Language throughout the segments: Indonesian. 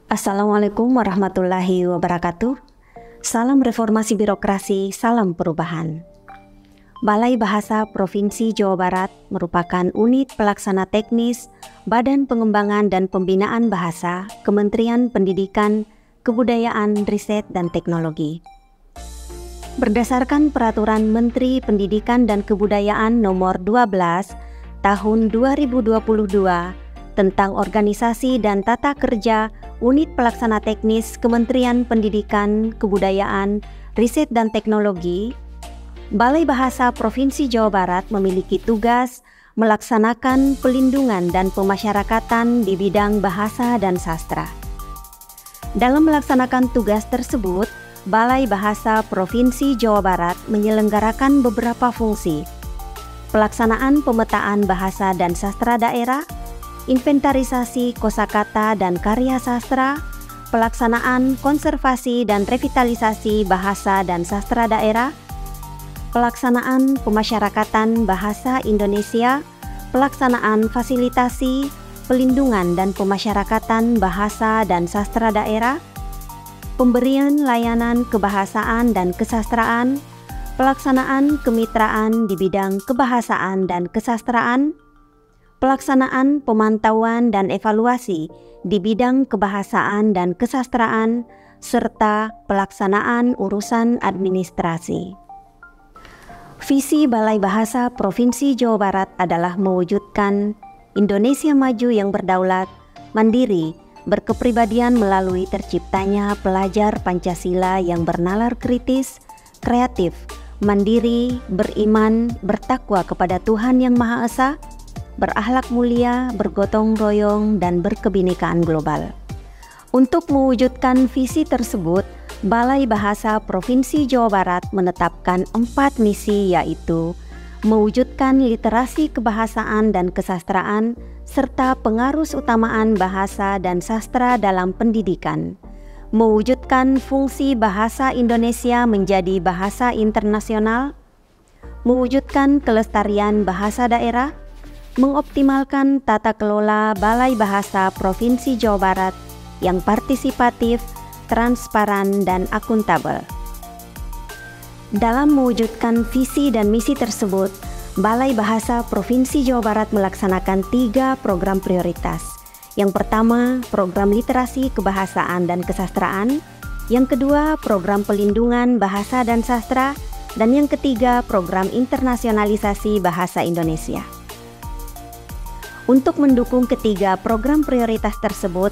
Assalamualaikum warahmatullahi wabarakatuh. Salam reformasi birokrasi, salam perubahan. Balai Bahasa Provinsi Jawa Barat merupakan unit pelaksana teknis Badan Pengembangan dan Pembinaan Bahasa Kementerian Pendidikan, Kebudayaan, Riset, dan Teknologi. Berdasarkan Peraturan Menteri Pendidikan dan Kebudayaan Nomor 12 Tahun 2022 tentang organisasi dan tata kerja Unit Pelaksana Teknis Kementerian Pendidikan, Kebudayaan, Riset, dan Teknologi, Balai Bahasa Provinsi Jawa Barat memiliki tugas melaksanakan pelindungan dan pemasyarakatan di bidang bahasa dan sastra. Dalam melaksanakan tugas tersebut, Balai Bahasa Provinsi Jawa Barat menyelenggarakan beberapa fungsi: pelaksanaan pemetaan bahasa dan sastra daerah, inventarisasi kosakata dan karya sastra, pelaksanaan konservasi dan revitalisasi bahasa dan sastra daerah, pelaksanaan pemasyarakatan bahasa Indonesia, pelaksanaan fasilitasi, pelindungan dan pemasyarakatan bahasa dan sastra daerah, pemberian layanan kebahasaan dan kesastraan, pelaksanaan kemitraan di bidang kebahasaan dan kesastraan, pelaksanaan pemantauan dan evaluasi di bidang kebahasaan dan kesastraan, serta pelaksanaan urusan administrasi. Visi Balai Bahasa Provinsi Jawa Barat adalah mewujudkan Indonesia maju yang berdaulat, mandiri, berkepribadian melalui terciptanya pelajar Pancasila yang bernalar kritis, kreatif, mandiri, beriman, bertakwa kepada Tuhan Yang Maha Esa, berakhlak mulia, bergotong royong, dan berkebinekaan global. Untuk mewujudkan visi tersebut, Balai Bahasa Provinsi Jawa Barat menetapkan 4 misi, yaitu mewujudkan literasi kebahasaan dan kesastraan, serta pengarus utamaan bahasa dan sastra dalam pendidikan, mewujudkan fungsi bahasa Indonesia menjadi bahasa internasional, mewujudkan kelestarian bahasa daerah, mengoptimalkan tata kelola Balai Bahasa Provinsi Jawa Barat yang partisipatif, transparan, dan akuntabel. Dalam mewujudkan visi dan misi tersebut, Balai Bahasa Provinsi Jawa Barat melaksanakan 3 program prioritas. Yang pertama, program literasi kebahasaan dan kesastraan. Yang kedua, program pelindungan bahasa dan sastra. Dan yang ketiga, program internasionalisasi bahasa Indonesia. Untuk mendukung ketiga program prioritas tersebut,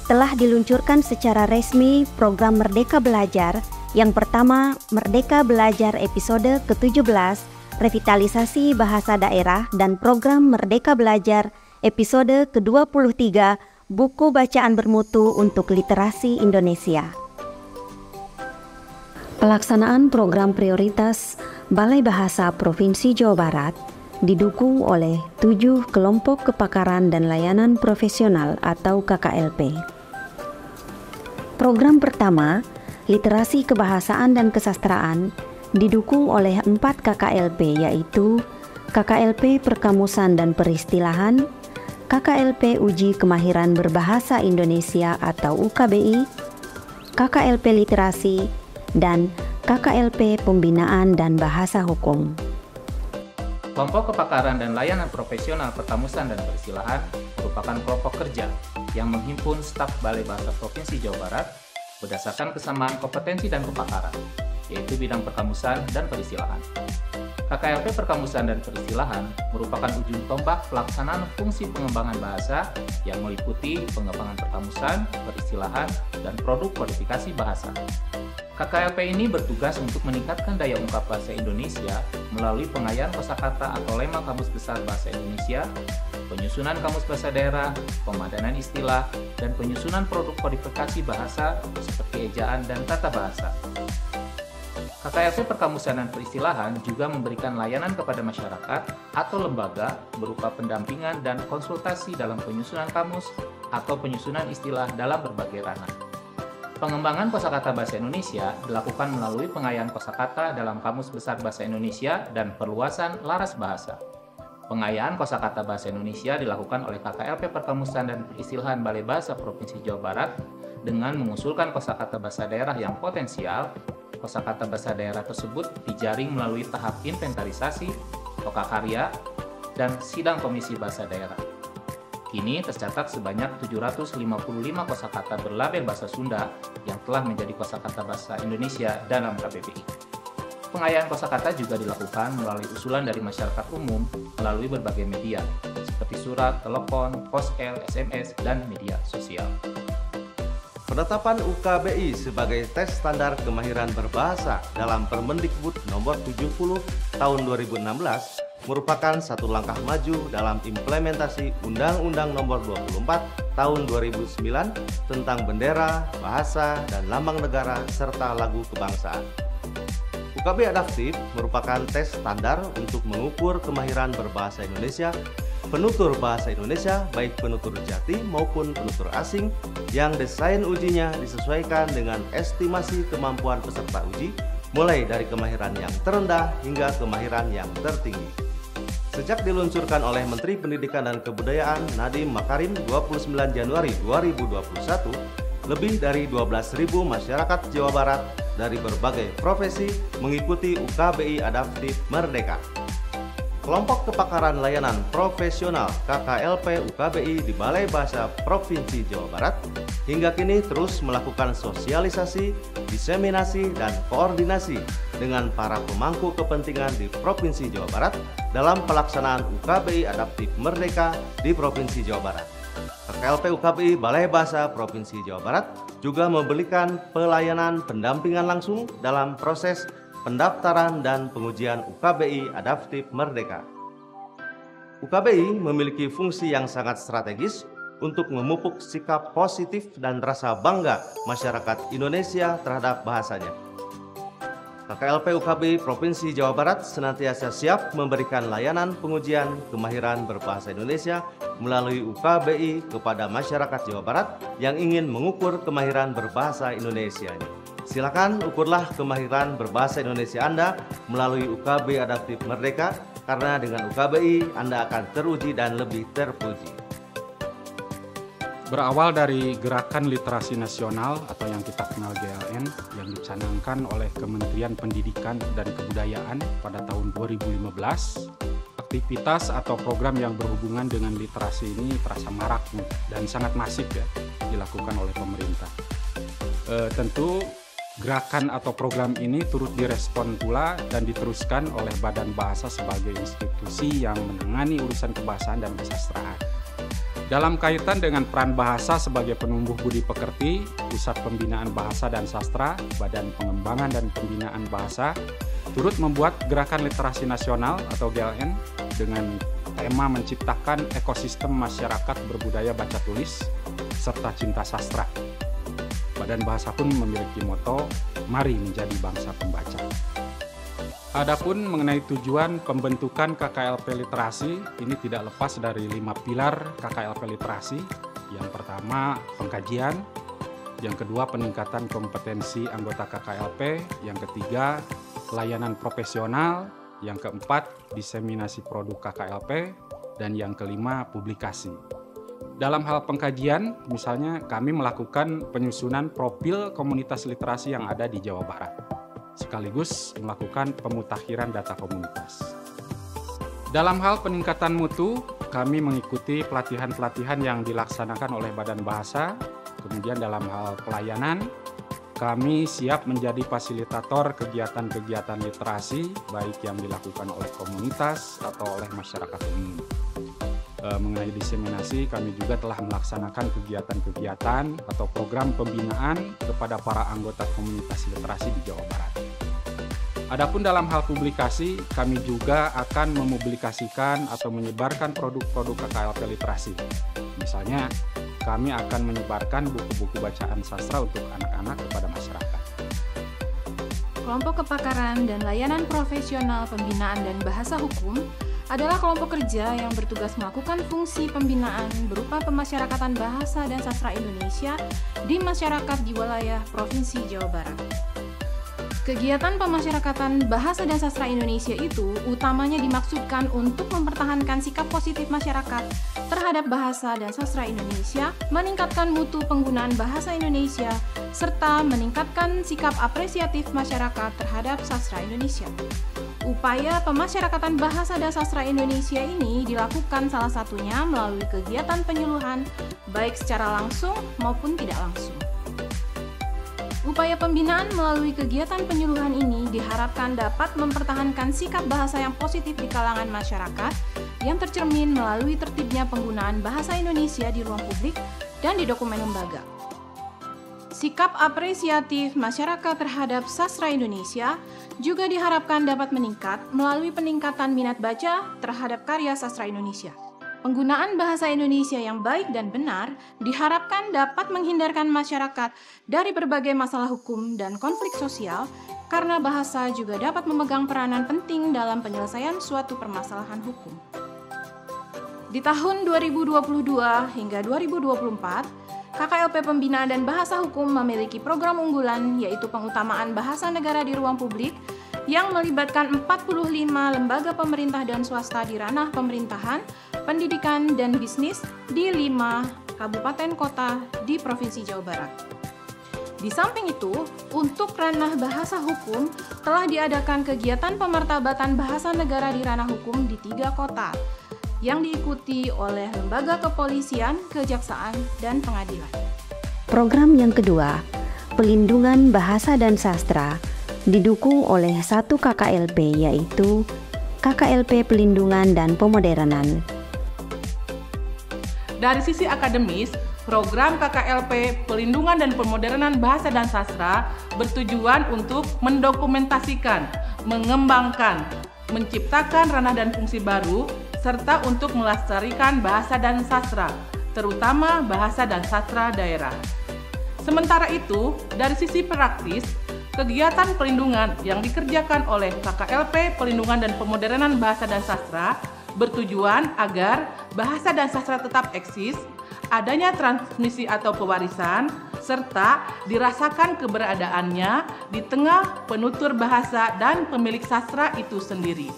telah diluncurkan secara resmi program Merdeka Belajar. Yang pertama, Merdeka Belajar episode ke-17, revitalisasi bahasa daerah, dan program Merdeka Belajar episode ke-23, buku bacaan bermutu untuk literasi Indonesia. Pelaksanaan program prioritas Balai Bahasa Provinsi Jawa Barat didukung oleh 7 kelompok kepakaran dan layanan profesional atau KKLP. Program pertama, literasi kebahasaan dan kesastraan, didukung oleh 4 KKLP, yaitu KKLP Perkamusan dan Peristilahan, KKLP Uji Kemahiran Berbahasa Indonesia atau UKBI, KKLP Literasi, dan KKLP Pembinaan dan Bahasa Hukum. Kelompok kepakaran dan layanan profesional perkamusan dan peristilahan merupakan kelompok kerja yang menghimpun staf Balai Bahasa Provinsi Jawa Barat berdasarkan kesamaan kompetensi dan kepakaran, yaitu bidang perkamusan dan peristilahan. KKLP Perkamusan dan Peristilahan merupakan ujung tombak pelaksanaan fungsi pengembangan bahasa yang meliputi pengembangan perkamusan, peristilahan, dan produk kodifikasi bahasa. KKLP ini bertugas untuk meningkatkan daya ungkap bahasa Indonesia melalui pengayaan kosakata atau lema Kamus Besar Bahasa Indonesia, penyusunan kamus bahasa daerah, pemadanan istilah, dan penyusunan produk kodifikasi bahasa seperti ejaan dan tata bahasa. KKLP Perkamusan dan Peristilahan juga memberikan layanan kepada masyarakat atau lembaga berupa pendampingan dan konsultasi dalam penyusunan kamus atau penyusunan istilah dalam berbagai ranah. Pengembangan kosakata bahasa Indonesia dilakukan melalui pengayaan kosakata dalam Kamus Besar Bahasa Indonesia dan perluasan laras bahasa. Pengayaan kosakata bahasa Indonesia dilakukan oleh KKLP Perkamusan dan Peristilahan Balai Bahasa Provinsi Jawa Barat dengan mengusulkan kosakata bahasa daerah yang potensial. Kosakata bahasa daerah tersebut dijaring melalui tahap inventarisasi, lokakarya, dan sidang komisi bahasa daerah. Kini tercatat sebanyak 755 kosakata berlabel bahasa Sunda yang telah menjadi kosakata bahasa Indonesia dalam KBBI. Pengayaan kosakata juga dilakukan melalui usulan dari masyarakat umum melalui berbagai media, seperti surat, telepon, pos-el, SMS, dan media sosial. Penetapan UKBI sebagai tes standar kemahiran berbahasa dalam Permendikbud nomor 70 tahun 2016 merupakan satu langkah maju dalam implementasi Undang-Undang nomor 24 tahun 2009 tentang bendera, bahasa, dan lambang negara serta lagu kebangsaan. UKBI Adaptif merupakan tes standar untuk mengukur kemahiran berbahasa Indonesia penutur bahasa Indonesia baik penutur jati maupun penutur asing yang desain ujinya disesuaikan dengan estimasi kemampuan peserta uji mulai dari kemahiran yang terendah hingga kemahiran yang tertinggi. Sejak diluncurkan oleh Menteri Pendidikan dan Kebudayaan Nadiem Makarim 29 Januari 2021, lebih dari 12.000 masyarakat Jawa Barat dari berbagai profesi mengikuti UKBI Adaptif Merdeka. Kelompok Kepakaran Layanan Profesional KKLP UKBI di Balai Bahasa Provinsi Jawa Barat hingga kini terus melakukan sosialisasi, diseminasi, dan koordinasi dengan para pemangku kepentingan di Provinsi Jawa Barat dalam pelaksanaan UKBI Adaptif Merdeka di Provinsi Jawa Barat. KKLP UKBI Balai Bahasa Provinsi Jawa Barat juga memberikan pelayanan pendampingan langsung dalam proses pendaftaran dan pengujian UKBI Adaptif Merdeka. UKBI memiliki fungsi yang sangat strategis untuk memupuk sikap positif dan rasa bangga masyarakat Indonesia terhadap bahasanya. KKLP UKBI Provinsi Jawa Barat senantiasa siap memberikan layanan pengujian kemahiran berbahasa Indonesia melalui UKBI kepada masyarakat Jawa Barat yang ingin mengukur kemahiran berbahasa Indonesia. Silakan ukurlah kemahiran berbahasa Indonesia Anda melalui UKBI Adaptif Merdeka, karena dengan UKBI Anda akan teruji dan lebih terpuji. Berawal dari Gerakan Literasi Nasional atau yang kita kenal GLN yang dicanangkan oleh Kementerian Pendidikan dan Kebudayaan pada tahun 2015, aktivitas atau program yang berhubungan dengan literasi ini terasa marak dan sangat masif ya dilakukan oleh pemerintah. Tentu gerakan atau program ini turut direspon pula dan diteruskan oleh Badan Bahasa sebagai institusi yang menangani urusan kebahasaan dan kesastraan. Dalam kaitan dengan peran bahasa sebagai penumbuh budi pekerti, Pusat Pembinaan Bahasa dan Sastra, Badan Pengembangan dan Pembinaan Bahasa, turut membuat Gerakan Literasi Nasional atau GLN dengan tema menciptakan ekosistem masyarakat berbudaya baca tulis serta cinta sastra. Badan Bahasa pun memiliki moto, "Mari menjadi bangsa pembaca." Adapun mengenai tujuan pembentukan KKLP Literasi, ini tidak lepas dari 5 pilar KKLP Literasi. Yang pertama, pengkajian. Yang kedua, peningkatan kompetensi anggota KKLP. Yang ketiga, layanan profesional. Yang keempat, diseminasi produk KKLP. Dan yang kelima, publikasi. Dalam hal pengkajian, misalnya kami melakukan penyusunan profil komunitas literasi yang ada di Jawa Barat, sekaligus melakukan pemutakhiran data komunitas. Dalam hal peningkatan mutu, kami mengikuti pelatihan-pelatihan yang dilaksanakan oleh Badan Bahasa. Kemudian dalam hal pelayanan, kami siap menjadi fasilitator kegiatan-kegiatan literasi, baik yang dilakukan oleh komunitas atau oleh masyarakat umum. Mengenai diseminasi, kami juga telah melaksanakan kegiatan-kegiatan atau program pembinaan kepada para anggota komunitas literasi di Jawa Barat. Adapun dalam hal publikasi, kami juga akan mempublikasikan atau menyebarkan produk-produk KKLP Literasi. Misalnya, kami akan menyebarkan buku-buku bacaan sastra untuk anak-anak kepada masyarakat. Kelompok Kepakaran dan Layanan Profesional Pembinaan dan Bahasa Hukum adalah kelompok kerja yang bertugas melakukan fungsi pembinaan berupa pemasyarakatan bahasa dan sastra Indonesia di masyarakat di wilayah Provinsi Jawa Barat. Kegiatan pemasyarakatan bahasa dan sastra Indonesia itu utamanya dimaksudkan untuk mempertahankan sikap positif masyarakat terhadap bahasa dan sastra Indonesia, meningkatkan mutu penggunaan bahasa Indonesia, serta meningkatkan sikap apresiatif masyarakat terhadap sastra Indonesia. Upaya pemasyarakatan bahasa dan sastra Indonesia ini dilakukan salah satunya melalui kegiatan penyuluhan, baik secara langsung maupun tidak langsung. Upaya pembinaan melalui kegiatan penyuluhan ini diharapkan dapat mempertahankan sikap bahasa yang positif di kalangan masyarakat yang tercermin melalui tertibnya penggunaan bahasa Indonesia di ruang publik dan di dokumen lembaga. Sikap apresiatif masyarakat terhadap sastra Indonesia juga diharapkan dapat meningkat melalui peningkatan minat baca terhadap karya sastra Indonesia. Penggunaan bahasa Indonesia yang baik dan benar diharapkan dapat menghindarkan masyarakat dari berbagai masalah hukum dan konflik sosial, karena bahasa juga dapat memegang peranan penting dalam penyelesaian suatu permasalahan hukum. Di tahun 2022 hingga 2024, KKLP Pembinaan dan Bahasa Hukum memiliki program unggulan, yaitu pengutamaan bahasa negara di ruang publik, yang melibatkan 45 lembaga pemerintah dan swasta di ranah pemerintahan, pendidikan, dan bisnis di 5 kabupaten kota di Provinsi Jawa Barat. Di samping itu, untuk ranah bahasa hukum telah diadakan kegiatan pemartabatan bahasa negara di ranah hukum di 3 kota, yang diikuti oleh lembaga kepolisian, kejaksaan, dan pengadilan. Program yang kedua, pelindungan bahasa dan sastra, didukung oleh 1 KKLP, yaitu KKLP Pelindungan dan Pemodernan. Dari sisi akademis, program KKLP Pelindungan dan Pemodernan Bahasa dan Sastra bertujuan untuk mendokumentasikan, mengembangkan, menciptakan ranah dan fungsi baru, serta untuk melestarikan bahasa dan sastra, terutama bahasa dan sastra daerah. Sementara itu, dari sisi praktis, kegiatan pelindungan yang dikerjakan oleh KKLP Pelindungan dan Pemodernan Bahasa dan Sastra bertujuan agar bahasa dan sastra tetap eksis, adanya transmisi atau pewarisan, serta dirasakan keberadaannya di tengah penutur bahasa dan pemilik sastra itu sendiri.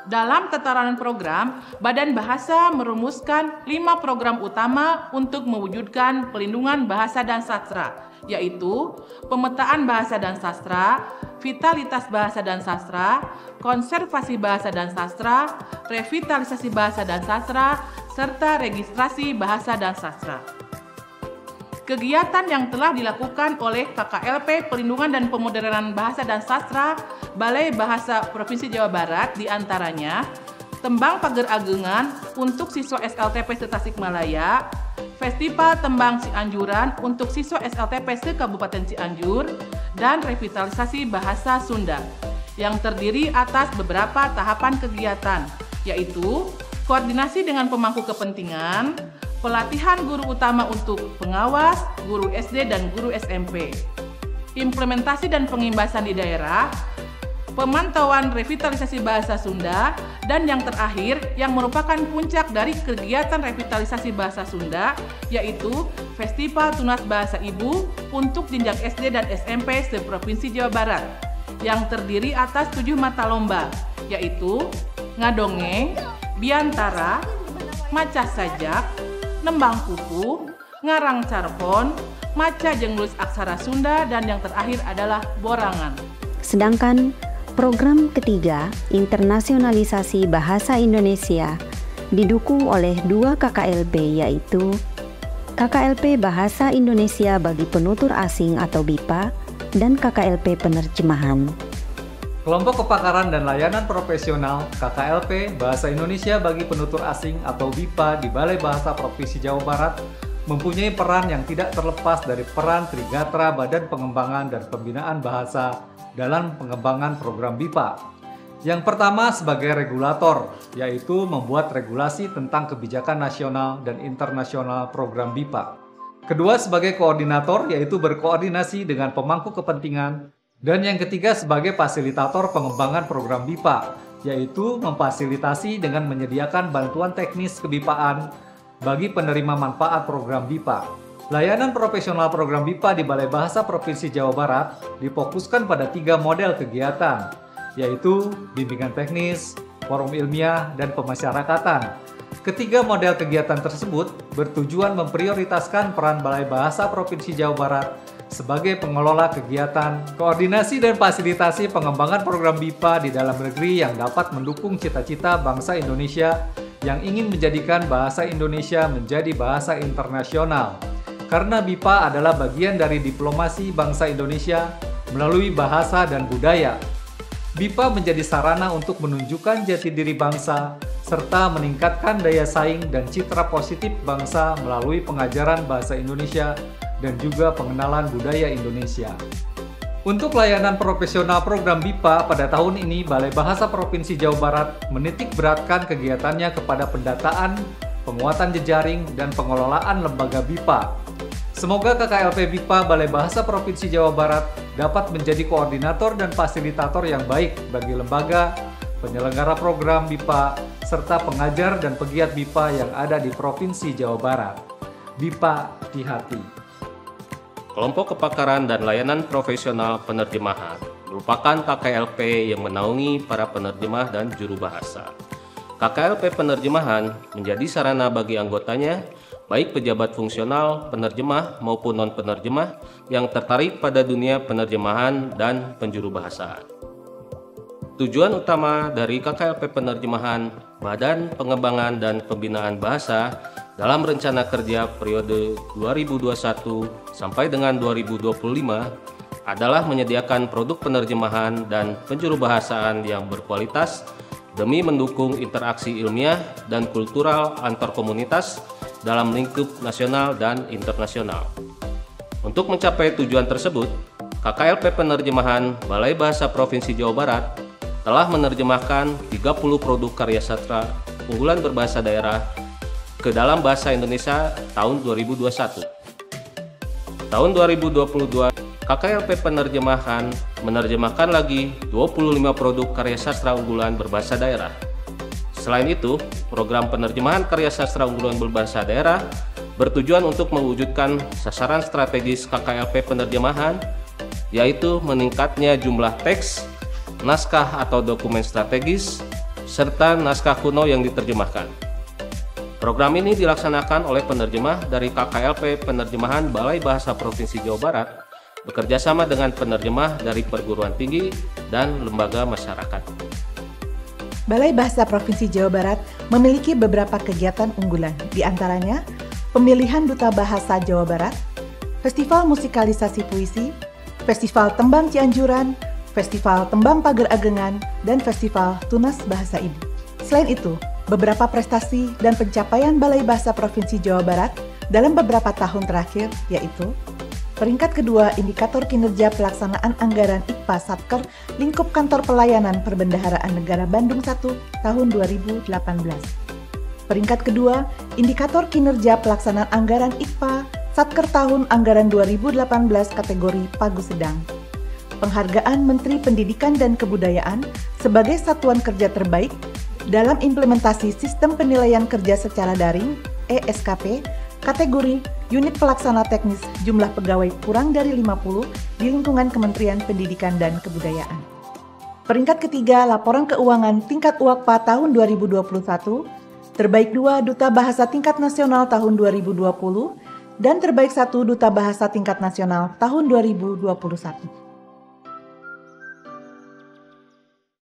Dalam tataran program, Badan Bahasa merumuskan 5 program utama untuk mewujudkan pelindungan bahasa dan sastra, yaitu pemetaan bahasa dan sastra, vitalitas bahasa dan sastra, konservasi bahasa dan sastra, revitalisasi bahasa dan sastra, serta registrasi bahasa dan sastra. Kegiatan yang telah dilakukan oleh KKLP Pelindungan dan Pemodernan Bahasa dan Sastra Balai Bahasa Provinsi Jawa Barat diantaranya Tembang Pager Agengan untuk siswa SLTP Tasikmalaya, Festival Tembang Cianjuran untuk siswa SLTP se-Kabupaten Cianjur, dan revitalisasi bahasa Sunda yang terdiri atas beberapa tahapan kegiatan, yaitu koordinasi dengan pemangku kepentingan, pelatihan guru utama untuk pengawas, guru SD dan guru SMP, implementasi dan pengimbasan di daerah, pemantauan revitalisasi bahasa Sunda, dan yang terakhir yang merupakan puncak dari kegiatan revitalisasi bahasa Sunda, yaitu Festival Tunas Bahasa Ibu untuk jenjang SD dan SMP se-Provinsi Jawa Barat, yang terdiri atas 7 mata lomba, yaitu ngadongeng, biantara, maca sajak, nembang kuku, ngarang carpon, maca jeung nulis aksara Sunda, dan yang terakhir adalah borangan. Sedangkan program ketiga, internasionalisasi bahasa Indonesia, didukung oleh 2 KKLP, yaitu KKLP Bahasa Indonesia bagi Penutur Asing atau BIPA dan KKLP Penerjemahan. Kelompok Kepakaran dan Layanan Profesional KKLP Bahasa Indonesia bagi Penutur Asing atau BIPA di Balai Bahasa Provinsi Jawa Barat mempunyai peran yang tidak terlepas dari peran Trigatra Badan Pengembangan dan Pembinaan Bahasa dalam pengembangan program BIPA. Yang pertama sebagai regulator, yaitu membuat regulasi tentang kebijakan nasional dan internasional program BIPA. Kedua sebagai koordinator, yaitu berkoordinasi dengan pemangku kepentingan. Dan yang ketiga sebagai fasilitator pengembangan program BIPA, yaitu memfasilitasi dengan menyediakan bantuan teknis kebipaan bagi penerima manfaat program BIPA. Layanan profesional program BIPA di Balai Bahasa Provinsi Jawa Barat difokuskan pada 3 model kegiatan, yaitu bimbingan teknis, forum ilmiah, dan pemasyarakatan. Ketiga model kegiatan tersebut bertujuan memprioritaskan peran Balai Bahasa Provinsi Jawa Barat sebagai pengelola kegiatan, koordinasi dan fasilitasi pengembangan program BIPA di dalam negeri yang dapat mendukung cita-cita bangsa Indonesia yang ingin menjadikan bahasa Indonesia menjadi bahasa internasional. Karena BIPA adalah bagian dari diplomasi bangsa Indonesia melalui bahasa dan budaya. BIPA menjadi sarana untuk menunjukkan jati diri bangsa serta meningkatkan daya saing dan citra positif bangsa melalui pengajaran bahasa Indonesia dan juga pengenalan budaya Indonesia. Untuk layanan profesional program BIPA pada tahun ini, Balai Bahasa Provinsi Jawa Barat menitik beratkan kegiatannya kepada pendataan, penguatan jejaring, dan pengelolaan lembaga BIPA. Semoga KKLP BIPA Balai Bahasa Provinsi Jawa Barat dapat menjadi koordinator dan fasilitator yang baik bagi lembaga, penyelenggara program BIPA, serta pengajar dan pegiat BIPA yang ada di Provinsi Jawa Barat. BIPA di hati. Kelompok Kepakaran dan Layanan Profesional Penerjemahan merupakan KKLP yang menaungi para penerjemah dan juru bahasa. KKLP Penerjemahan menjadi sarana bagi anggotanya, baik pejabat fungsional, penerjemah maupun non-penerjemah yang tertarik pada dunia penerjemahan dan penjuru bahasa. Tujuan utama dari KKLP Penerjemahan, Badan Pengembangan dan Pembinaan Bahasa dalam rencana kerja periode 2021 sampai dengan 2025 adalah menyediakan produk penerjemahan dan penjuru bahasaan yang berkualitas demi mendukung interaksi ilmiah dan kultural antar komunitas dalam lingkup nasional dan internasional. Untuk mencapai tujuan tersebut, KKLP Penerjemahan Balai Bahasa Provinsi Jawa Barat telah menerjemahkan 30 produk karya sastra unggulan berbahasa daerah ke dalam bahasa Indonesia tahun 2021. Tahun 2022, KKLP Penerjemahan menerjemahkan lagi 25 produk karya sastra unggulan berbahasa daerah. Selain itu, program penerjemahan karya sastra unggulan berbahasa daerah bertujuan untuk mewujudkan sasaran strategis KKLP Penerjemahan, yaitu meningkatnya jumlah teks, naskah atau dokumen strategis, serta naskah kuno yang diterjemahkan. Program ini dilaksanakan oleh penerjemah dari KKLP Penerjemahan Balai Bahasa Provinsi Jawa Barat bekerjasama dengan penerjemah dari perguruan tinggi dan lembaga masyarakat. Balai Bahasa Provinsi Jawa Barat memiliki beberapa kegiatan unggulan, di antaranya pemilihan Duta Bahasa Jawa Barat, Festival Musikalisasi Puisi, Festival Tembang Cianjuran, Festival Tembang Pager Agengan, dan Festival Tunas Bahasa Ibu. Selain itu, beberapa prestasi dan pencapaian Balai Bahasa Provinsi Jawa Barat dalam beberapa tahun terakhir yaitu peringkat kedua indikator kinerja pelaksanaan anggaran IKPA Satker Lingkup Kantor Pelayanan Perbendaharaan Negara Bandung 1 tahun 2018. Peringkat kedua indikator kinerja pelaksanaan anggaran IKPA Satker tahun anggaran 2018 kategori Pagu Sedang. Penghargaan Menteri Pendidikan dan Kebudayaan sebagai satuan kerja terbaik dalam implementasi Sistem Penilaian Kerja Secara Daring (ESKP) kategori Unit Pelaksana Teknis jumlah pegawai kurang dari 50 di lingkungan Kementerian Pendidikan dan Kebudayaan. Peringkat ketiga Laporan Keuangan Tingkat UAKPA tahun 2021, terbaik 2 Duta Bahasa Tingkat Nasional tahun 2020, dan terbaik 1 Duta Bahasa Tingkat Nasional tahun 2021.